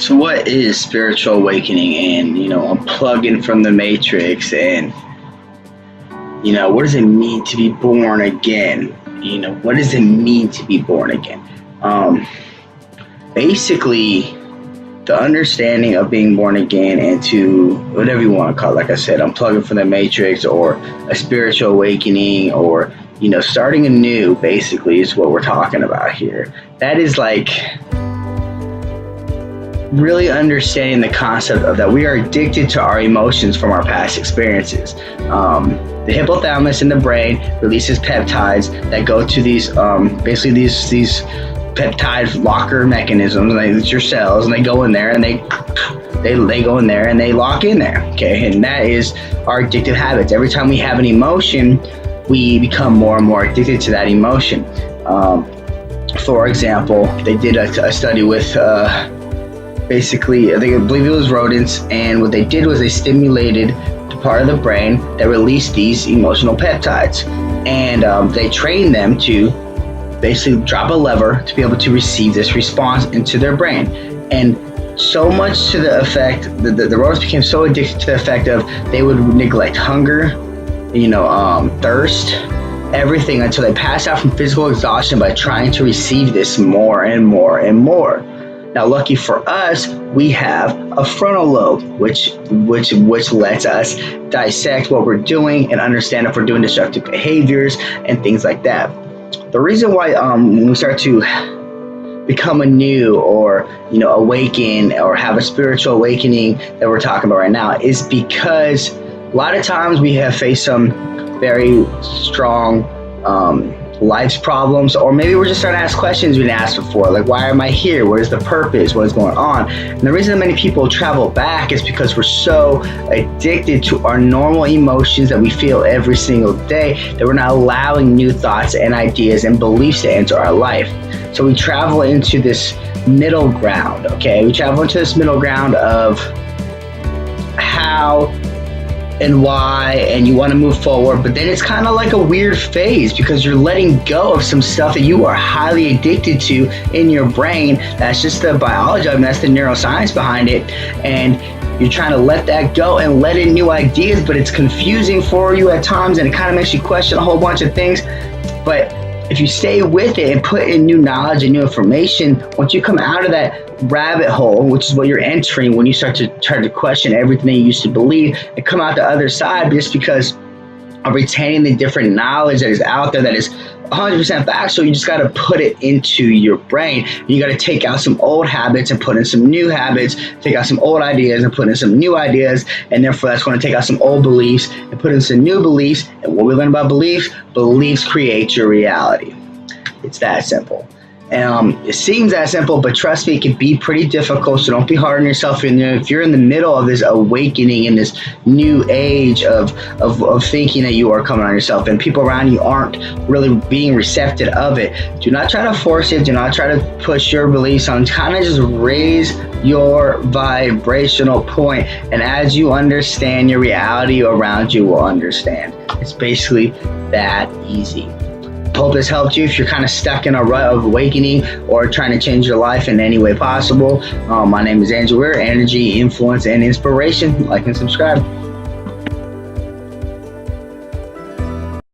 So what is spiritual awakening and, unplugging from the matrix and, what does it mean to be born again? What does it mean to be born again? Basically, the understanding of being born again and to whatever you want to call it, like I said, unplugging from the matrix or a spiritual awakening or, starting anew, basically, is what we're talking about here. That is like really understanding the concept of that we are addicted to our emotions from our past experiences. The hypothalamus in the brain releases peptides that go to these basically these peptide locker mechanisms, and it's your cells, and they go in there and they go in there and they lock in there. Okay, and that is our addictive habits. Every time we have an emotion, we become more and more addicted to that emotion. For example, they did a study with basically, I believe it was rodents, and what they did was they stimulated the part of the brain that released these emotional peptides, and they trained them to basically drop a lever to be able to receive this response into their brain. And so much to the effect that the rodents became so addicted to the effect of they would neglect hunger, thirst, everything, until they passed out from physical exhaustion by trying to receive this more and more and more. Now, lucky for us, we have a frontal lobe, which lets us dissect what we're doing and understand if we're doing destructive behaviors and things like that. The reason why when we start to become anew or awaken or have a spiritual awakening that we're talking about right now is because a lot of times we have faced some very strong life's problems, or maybe we're just starting to ask questions we didn't ask before, like, why am I here? What is the purpose? What is going on? And the reason that many people travel back is because we're so addicted to our normal emotions that we feel every single day that we're not allowing new thoughts and ideas and beliefs to enter our life. So we travel into this middle ground, okay? We travel into this middle ground of how and why, and you want to move forward, but then it's kind of like a weird phase because you're letting go of some stuff that you are highly addicted to in your brain. That's just the biology, that's the neuroscience behind it, and you're trying to let that go and let in new ideas, but it's confusing for you at times, and it kind of makes you question a whole bunch of things. But if you stay with it and put in new knowledge and new information, once you come out of that rabbit hole, which is what you're entering when you start to try to question everything that you used to believe, and come out the other side just because of retaining the different knowledge that is out there that is 100% factual, you just got to put it into your brain. You got to take out some old habits and put in some new habits, take out some old ideas and put in some new ideas, and therefore that's going to take out some old beliefs and put in some new beliefs. And what we learn about beliefs create your reality. It's that simple. It seems that simple, but trust me, it can be pretty difficult, so don't be hard on yourself. If you're in the middle of this awakening in this new age of thinking that you are coming on yourself and people around you aren't really being receptive of it, do not try to force it. Do not try to push your beliefs on. Kind of just raise your vibrational point, and as you understand, your reality around you will understand. It's basically that easy. Hope this helped you if you're kind of stuck in a rut of awakening or trying to change your life in any way possible. My name is Andrew Weir, Energy, Influence, and Inspiration. Like and subscribe.